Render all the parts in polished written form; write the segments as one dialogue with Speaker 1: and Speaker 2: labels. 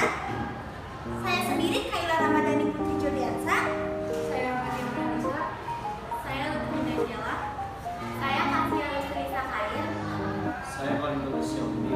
Speaker 1: perkenalkan, saya sendiri Kaila Ramadhani Putri Juliansa.
Speaker 2: Saya Fatia Pranisa. Saya Lutfi Daniela. Saya Kasia Lustri Sakair.
Speaker 3: Saya Valentino Xiaomi.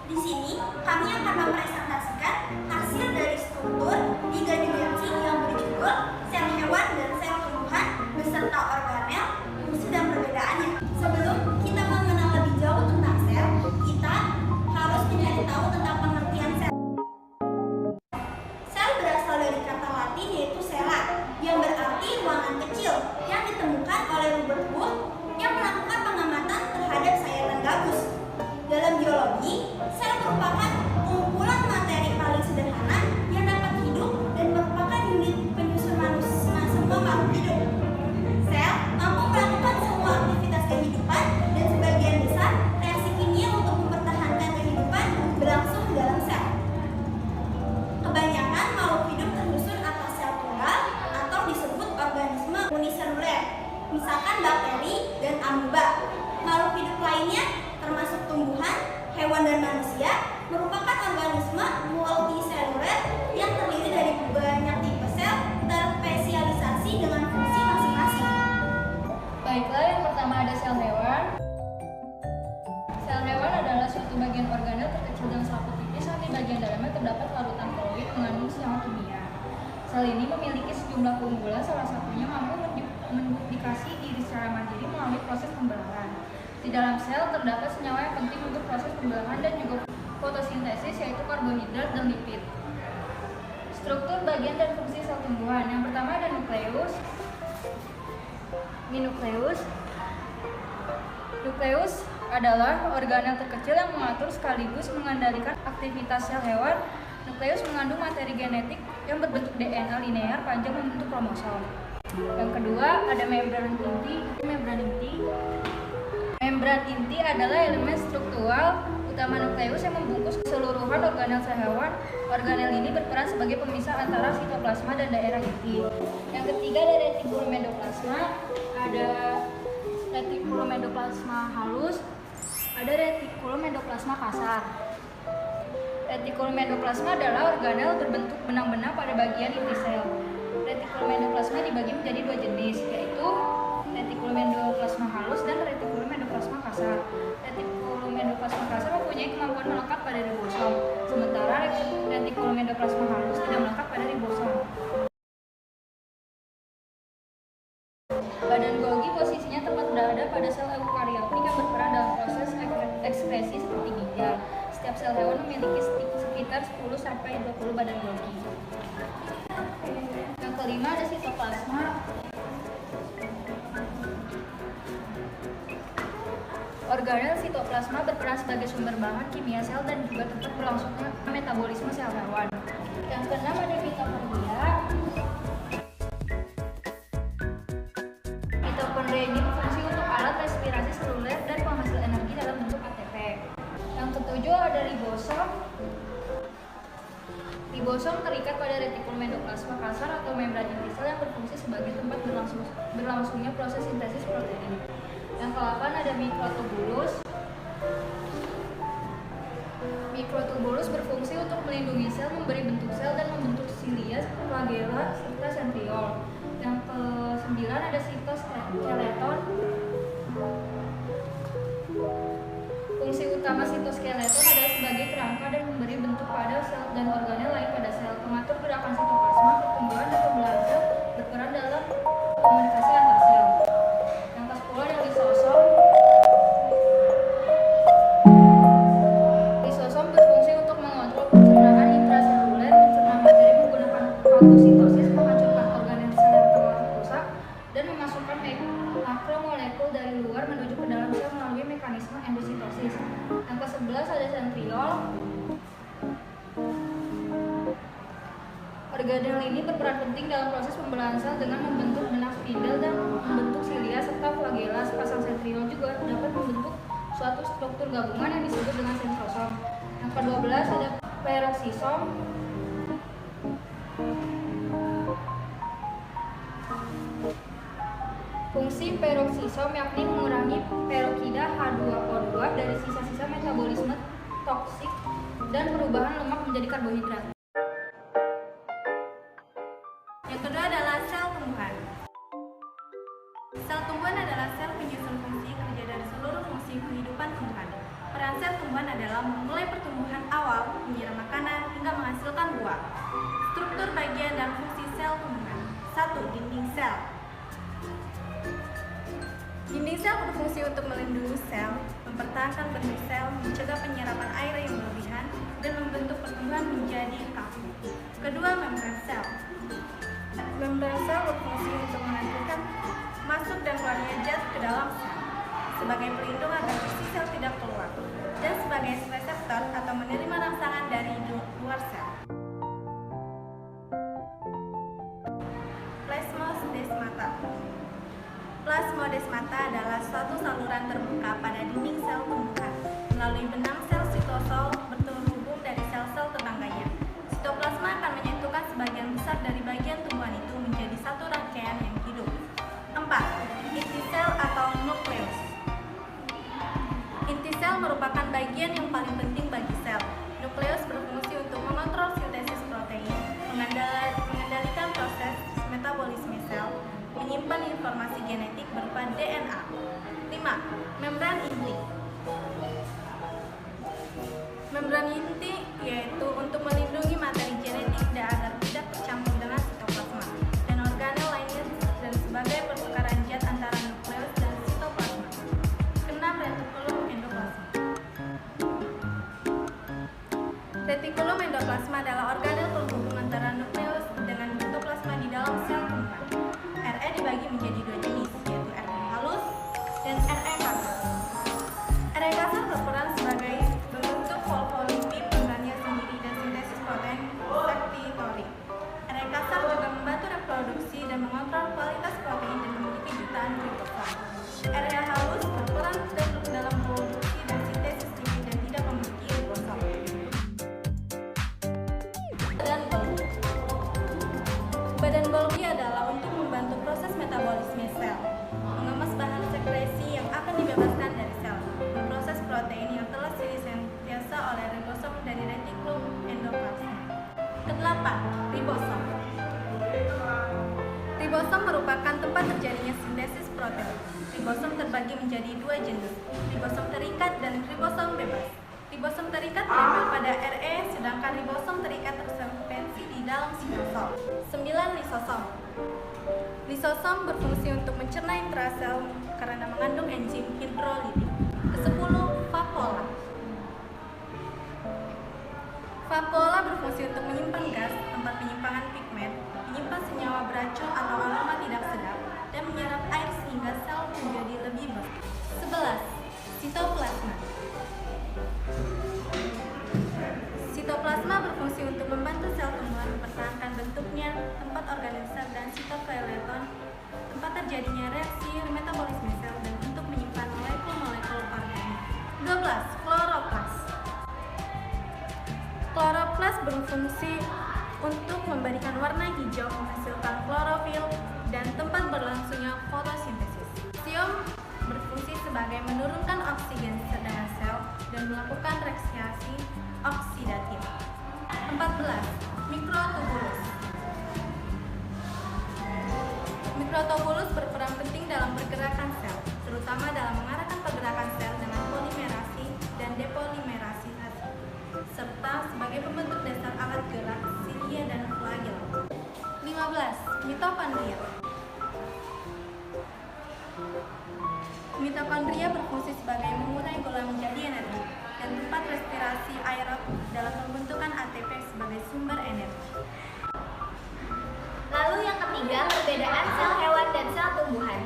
Speaker 1: Di sini kami akan mempresentasikan hasil dari struktur 3 dimensi yang berjudul sel hewan dan sel tumbuhan beserta organel, fungsi dan perbedaannya. Sebelum kita mengenal lebih jauh tentang sel, kita harus mencari tahu tentang pengertian sel. Sel berasal dari kata Latin yaitu cella, yang berarti ruangan kecil yang ditemukan oleh Robert Wood yang melakukan pengamatan terhadap sayatan gabus. Dalam biologi, sel merupakan kumpulan materi paling sederhana yang dapat hidup dan merupakan unit penyusun semua makhluk hidup. Sel mampu melakukan semua aktivitas kehidupan dan sebagian besar reaksi kimia untuk mempertahankan kehidupan berlangsung di dalam sel. Kebanyakan makhluk hidup tersusun atas sel tunggal atau disebut organisme uniseluler, misalkan bakteri dan amoeba. Makhluk hidup lainnya termasuk tumbuhan, hewan dan manusia merupakan organisme multiseluler yang terdiri dari banyak tipe sel terspesialisasi dengan fungsi masing-masing.
Speaker 2: Baiklah, yang pertama ada sel hewan. Sel hewan adalah suatu bagian organel terkecil dan selaput tipis yang di bagian dalamnya terdapat larutan fluid mengandung senyawa kimia. Sel ini memiliki sejumlah keunggulan, salah satunya mampu menduplikasi diri secara mandiri melalui proses pembelahan. Di dalam sel terdapat senyawa yang penting untuk proses pembelahan dan juga fotosintesis, yaitu karbohidrat dan lipid. Struktur, bagian, dan fungsi sel tumbuhan. Yang pertama ada nukleus. Nukleus adalah organel terkecil yang mengatur sekaligus mengendalikan aktivitas sel hewan. Nukleus mengandung materi genetik yang berbentuk DNA linear panjang membentuk kromosom. Yang kedua ada membran inti. Membran inti adalah elemen struktural utama nukleus yang membungkus keseluruhan organel sel hewan. Organel ini berperan sebagai pemisah antara sitoplasma dan daerah inti. Yang ketiga ada retikulum endoplasma. Ada retikulum endoplasma halus, ada retikulum endoplasma kasar. Retikulum endoplasma adalah organel berbentuk benang-benang pada bagian inti sel. Retikulum endoplasma dibagi menjadi 2 jenis, yaitu retikulum endoplasma halus dan retikulum endoplasma kasar. Retikulum endoplasma kasar mempunyai kemampuan melekat pada ribosom, sementara retikulum endoplasma halus tidak melekat pada ribosom. Badan Golgi posisinya tepat berada pada sel eukariotik yang berperan dalam proses ekskresi seperti ginjal. Setiap sel hewan memiliki sekitar 10-20 badan Golgi. Yang kelima ada sitoplasma. Organel sitoplasma berperan sebagai sumber bahan kimia sel dan juga tempat berlangsungnya metabolisme sel hewan. Yang keenam ada mitokondria. Mitokondria ini berfungsi untuk alat respirasi seluler dan penghasil energi dalam bentuk ATP. Yang ketujuh ada ribosom. Ribosom terikat pada retikulum endoplasma kasar atau membran inti sel yang berfungsi sebagai tempat berlangsungnya proses sintesis protein. Yang ke-8 ada mikrotubulus. Mikrotubulus berfungsi untuk melindungi sel, memberi bentuk sel, dan membentuk silia, flagella, serta sentriol. Yang ke-9 ada sitoskeleton. Fungsi utama sitoskeleton adalah sebagai kerangka dan memberi bentuk pada sel dan organel lain pada sel, mengatur gerakan sitoplasma, pertumbuhan dan pembelahan sel, berperan dalam komunikasi antar sel. Yang ke-10 ada lisosom. Lisosom berfungsi untuk mengontrol pencernaan intraseluler, mencerna materi menggunakan fagositosis, menghancurkan organel sel yang telah rusak, dan memasukkan makromolekul dari luar menuju ke dalam sel melalui mekanisme endositosis. Yang ke-11 ada sentriol. Organel ini berperan penting dalam proses pembelahan sel dengan membentuk benang spindle dan membentuk silia serta flagella. Sepasang sentriol juga dapat membentuk suatu struktur gabungan yang disebut dengan sentrosom. Yang ke-12 ada peroksisom. Fungsi peroksisom yakni mengurangi peroksida H2O2 dari sisa-sisa metabolisme toksik dan perubahan lemak menjadi karbohidrat.
Speaker 4: fungsi kehidupan tumbuhan. Peran sel tumbuhan adalah memulai pertumbuhan awal, menyiram makanan, hingga menghasilkan buah. Struktur bagian dan fungsi sel tumbuhan. 1. Dinding sel. Dinding sel berfungsi untuk melindungi sel, mempertahankan bentuk sel, mencegah penyerapan air yang berlebihan, dan membentuk pertumbuhan menjadi kaku. Kedua, membran sel. Membran sel berfungsi untuk menentukan masuk dan keluarnya zat ke dalam sel, sebagai pelindung agar isi sel tidak keluar, dan sebagai reseptor atau menerima rangsangan dari luar sel. Plasmodesmata. Plasmodesmata adalah suatu saluran terbuka pada dinding sel tumbuhan. Melalui benang sel sitosol berterhubung dari sel-sel tetangganya. Sitoplasma akan menyatukan sebagian besar dari bagian tumbuhan itu menjadi satu rangkaian yang hidup. 4. Inti sel atau nukleus. Inti sel merupakan bagian yang paling penting bagi sel. Nukleus berfungsi untuk mengontrol sintesis protein, mengendalikan proses metabolisme sel, menyimpan informasi genetik berupa DNA. 5. Membran inti. Membran inti yaitu untuk melindungi materi genetik agar tidak tercampur dengan sitoplasma dan organel lainnya dan sebagai pertukaran zat antara nukleus dan sitoplasma. 6. Retikulum endoplasma. Retikulum endoplasma adalah organel penghubung antara nukleus dengan sitoplasma di dalam sel tumbuhan. RE dibagi menjadi dua jenis, yaitu RE halus dan RE kasar. RE kasar berperan sebagai membentuk fosfolipid membrannya sendiri dan sintesis protein sektorik. RE kasar juga membantu reproduksi dan mengontrol kualitas protein dan memiliki jutaan ribosom. RE halus berperan dalam produksi dan sintesis lipid dan tidak memiliki ribosom. Badan Golgi adalah untuk membantu proses metabolisme sel, mengemas bahan sekresi yang akan dibebaskan dari sel, memproses protein yang telah disintesa oleh ribosom dari retikulum endoplasma. Ke-8. Ribosom. Ribosom merupakan tempat terjadinya sintesis protein. Ribosom terbagi menjadi dua jenis, ribosom terikat dan ribosom bebas. Ribosom terikat menempel pada RE, sedangkan ribosom terikat tersuspensi di dalam sitosol. 9. Lisosom. Lisosom berfungsi untuk mencerna intrasel karena mengandung enzim hidrolitik. Ke-10. Vapola. Vapola berfungsi untuk menyimpan gas, tempat penyimpangan pigmen, menyimpan senyawa beracun atau aroma tidak sedap, dan menyerap air sehingga sel menjadi lebih bersih. 11. Sitoplasma. Sitoplasma berfungsi untuk membantu sel tumbuhan mempertahankan bentuknya, tempat organel sel dan sitoskeleton, tempat terjadinya reaksi metabolisme sel, dan untuk menyimpan molekul-molekul organik. 12. Kloroplas. Kloroplas berfungsi untuk memberikan warna hijau, menghasilkan klorofil, dan tempat berlangsungnya fotosintesis. Siom berfungsi sebagai menurunkan oksigen dalam sel dan melakukan reaksi oksidatif. 14. Mikrotubulus. Mikrotubulus berperan penting dalam pergerakan sel, terutama dalam mengarahkan pergerakan sel dengan polimerasi dan depolimerasi, serta sebagai pembentuk dasar alat gerak, silia, dan flagel. 15. Mitokondria. Mitokondria berfungsi sebagai mengurai gula menjadi energi dan tempat respirasi aerob dalam pembentukan ATP sebagai sumber energi.
Speaker 1: Lalu yang ketiga, perbedaan sel hewan dan sel tumbuhan.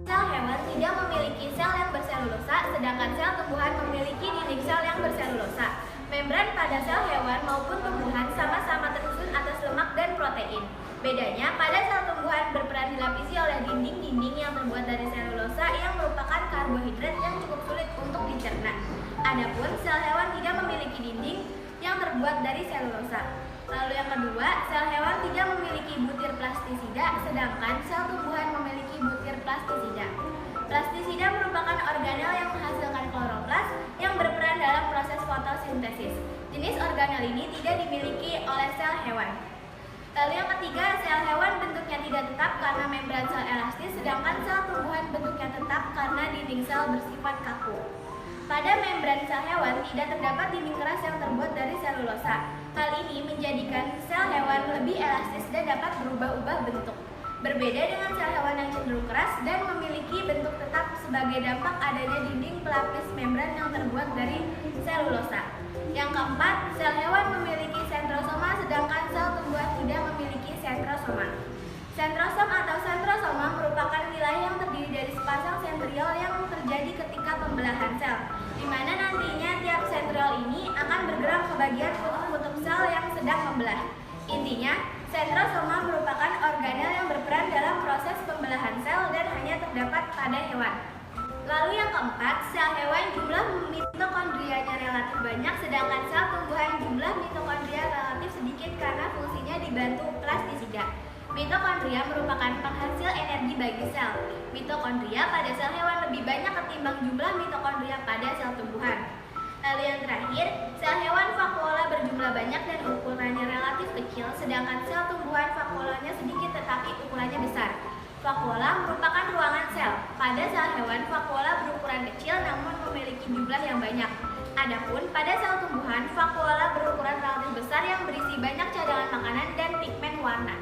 Speaker 1: Sel hewan tidak memiliki sel yang berselulosa, sedangkan sel tumbuhan memiliki dinding sel yang berselulosa. Membran pada sel hewan maupun tumbuhan sama-sama tersusun atas lemak dan protein. Bedanya, pada sel tumbuhan berperan dilapisi oleh dinding-dinding yang terbuat dari selulosa yang merupakan karbohidrat yang cukup sulit untuk dicerna. Adapun sel hewan tidak memiliki dinding yang terbuat dari selulosa. Lalu yang kedua, sel hewan tidak memiliki butir plastisida, sedangkan sel tumbuhan memiliki butir plastisida. Plastisida merupakan organel yang menghasilkan kloroplas yang berperan dalam proses fotosintesis. Jenis organel ini tidak dimiliki oleh sel hewan.
Speaker 4: Lalu yang ketiga, sel hewan bentuknya tidak tetap karena membran sel elastis, sedangkan sel tumbuhan bentuknya tetap karena dinding sel bersifat kaku. Pada membran sel hewan tidak terdapat dinding keras yang terbuat dari selulosa. Hal ini menjadikan sel hewan lebih elastis dan dapat berubah-ubah bentuk. Berbeda dengan sel hewan yang cenderung keras dan memiliki bentuk tetap sebagai dampak adanya dinding pelapis membran yang terbuat dari selulosa. Yang keempat, sel hewan memiliki sentrosoma sedangkan sel tumbuhan tidak memiliki sentrosoma. Sentrosom atau sentrosoma merupakan wilayah yang terdiri dari sepasang sentriol yang terjadi ketika pembelahan sel, di mana nantinya tiap sentriol ini akan bergerak ke bagian kutub-kutub sel yang sedang membelah. Intinya, sentrosoma merupakan organel yang berperan dalam proses pembelahan sel dan hanya terdapat pada hewan. Lalu yang keempat, sel hewan jumlah mitokondrianya relatif banyak, sedangkan sel tumbuhan jumlah mitokondria relatif sedikit karena fungsinya dibantu plastisida. Mitokondria merupakan penghasil energi bagi sel. Mitokondria pada sel hewan lebih banyak ketimbang jumlah mitokondria pada sel tumbuhan. Lalu yang terakhir, sel hewan vakuola berjumlah banyak dan ukurannya relatif kecil, sedangkan sel tumbuhan vakuolanya sedikit tetapi ukurannya besar. Vakuola merupakan ruangan sel. Pada sel hewan, vakuola berukuran kecil namun memiliki jumlah yang banyak. Adapun pada sel tumbuhan, vakuola berukuran relatif besar yang berisi banyak cadangan makanan dan pigmen warna.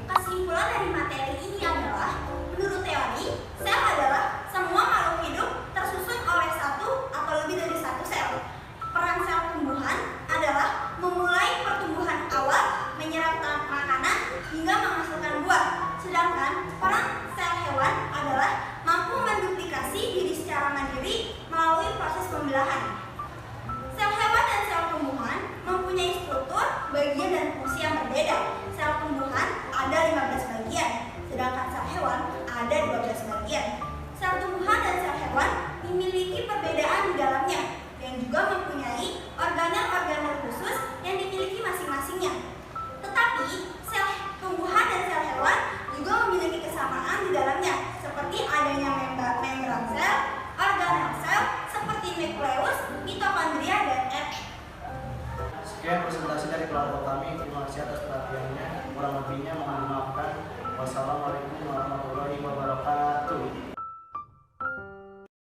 Speaker 1: Kesimpulan dari materi ini adalah, menurut teori, sel adalah semua makhluk hidup tersusun oleh satu atau lebih dari satu sel. Peran sel tumbuhan adalah memulai pertumbuhan awal, menyerap makanan, hingga menghasilkan buah. Sedangkan peran sel hewan adalah mampu menduplikasi diri secara mandiri melalui proses pembelahan. Sel hewan dan sel tumbuhan mempunyai struktur, bagian, dan fungsi yang berbeda. Sel tumbuhan ada 15 bagian, sedangkan sel hewan ada 12 bagian. Sel tumbuhan dan sel hewan memiliki perbedaan di dalam